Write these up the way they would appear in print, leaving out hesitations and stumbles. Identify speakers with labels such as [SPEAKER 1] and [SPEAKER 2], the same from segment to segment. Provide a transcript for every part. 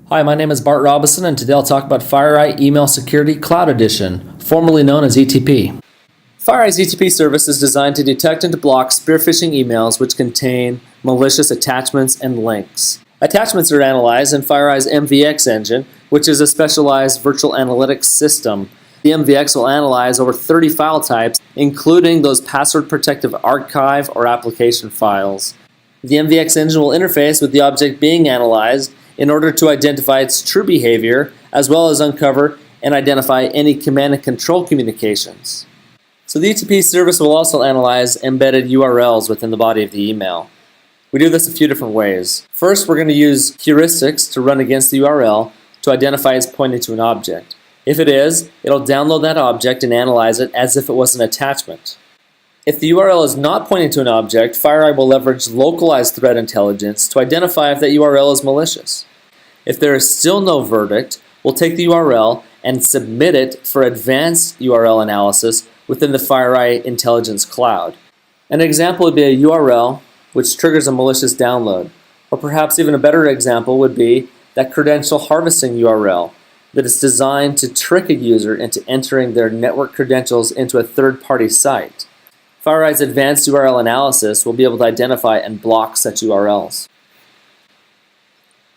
[SPEAKER 1] Hi, my name is Bart Robinson, and today I'll talk about FireEye Email Security Cloud Edition, formerly known as ETP. FireEye's ETP service is designed to detect and to block spear phishing emails which contain malicious attachments and links. Attachments are analyzed in FireEye's MVX engine, which is a specialized virtual analytics system. The MVX will analyze over 30 file types, including those password-protective archive or application files. The MVX engine will interface with the object being analyzed in order to identify its true behavior, as well as uncover and identify any command and control communications. So the ETP service will also analyze embedded URLs within the body of the email. We do this a few different ways. First, we're going to use heuristics to run against the URL to identify it's pointing to an object. If it is, it'll download that object and analyze it as if it was an attachment. If the URL is not pointing to an object, FireEye will leverage localized threat intelligence to identify if that URL is malicious. If there is still no verdict, we'll take the URL and submit it for advanced URL analysis within the FireEye Intelligence Cloud. An example would be a URL which triggers a malicious download, or perhaps even a better example would be that credential harvesting URL that is designed to trick a user into entering their network credentials into a third-party site. FireEye's advanced URL analysis will be able to identify and block such URLs.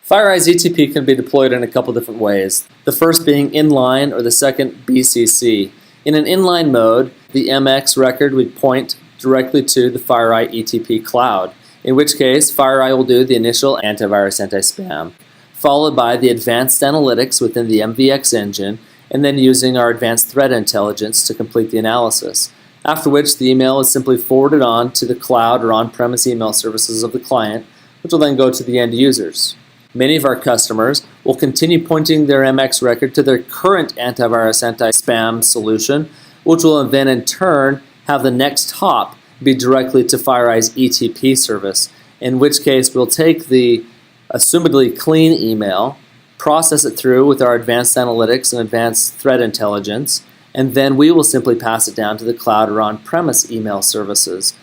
[SPEAKER 1] FireEye's ETP can be deployed in a couple different ways, the first being inline or the second BCC. In an inline mode, the MX record would point directly to the FireEye ETP cloud, in which case FireEye will do the initial antivirus anti-spam, followed by the advanced analytics within the MVX engine, and then using our advanced threat intelligence to complete the analysis. After which the email is simply forwarded on to the cloud or on-premise email services of the client, which will then go to the end users. Many of our customers will continue pointing their MX record to their current antivirus anti-spam solution, which will then in turn have the next hop be directly to FireEye's ETP service, in which case we'll take the assumedly clean email, process it through with our advanced analytics and advanced threat intelligence, and then we will simply pass it down to the cloud or on-premise email services.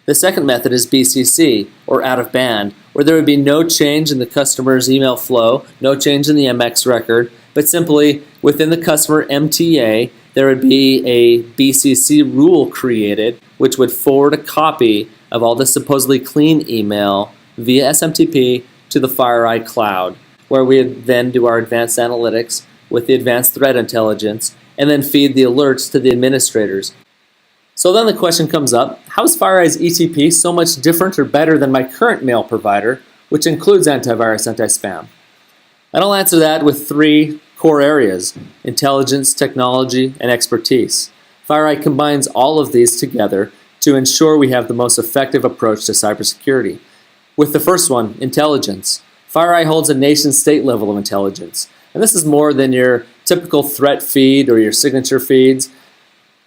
[SPEAKER 1] The second method is BCC, or out-of-band, where there would be no change in the customer's email flow, no change in the MX record, but simply within the customer MTA, there would be a BCC rule created which would forward a copy of all the supposedly clean email via SMTP to the FireEye cloud, where we would then do our advanced analytics with the advanced threat intelligence and then feed the alerts to the administrators. So then the question comes up, how is FireEye's ETP so much different or better than my current mail provider, which includes antivirus anti-spam? And I'll answer that with three core areas: intelligence, technology, and expertise. FireEye combines all of these together to ensure we have the most effective approach to cybersecurity. With the first one, intelligence, FireEye holds a nation-state level of intelligence. And this is more than your typical threat feed or your signature feeds.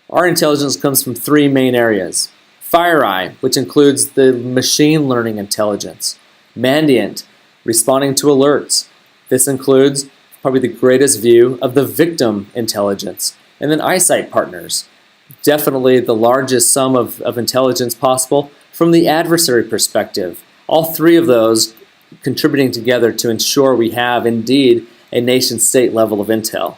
[SPEAKER 1] Our intelligence comes from three main areas. FireEye, which includes the machine learning intelligence. Mandiant, responding to alerts. This includes probably the greatest view of the victim intelligence. And then eyesight partners, definitely the largest sum of intelligence possible from the adversary perspective. All three of those contributing together to ensure we have indeed a nation-state level of intel.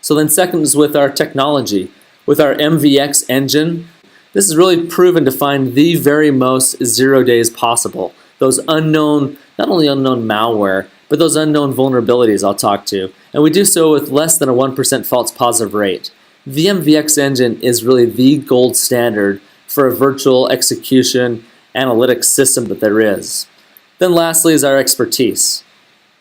[SPEAKER 1] So then second is with our technology. With our MVX engine, this is really proven to find the very most 0 days possible. Those unknown, not only unknown malware, but those unknown vulnerabilities I'll talk to. And we do so with less than a 1% false positive rate. The MVX engine is really the gold standard for a virtual execution analytics system that there is. Then lastly is our expertise.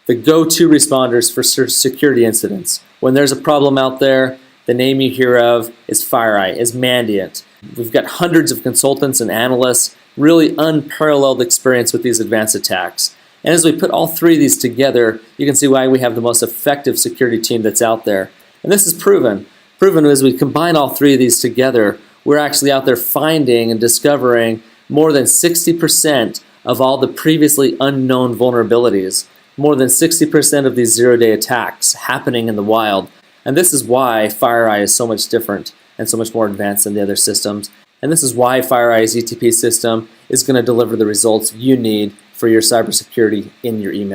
[SPEAKER 1] The go-to responders for security incidents. When there's a problem out there, the name you hear of is FireEye, is Mandiant. We've got hundreds of consultants and analysts, really unparalleled experience with these advanced attacks. And as we put all three of these together, you can see why we have the most effective security team that's out there. And this is proven. Proven as we combine all three of these together, we're actually out there finding and discovering more than 60% of all the previously unknown vulnerabilities. More than 60% of these 0-day attacks happening in the wild. And this is why FireEye is so much different and so much more advanced than the other systems. And this is why FireEye's ETP system is going to deliver the results you need for your cybersecurity in your email.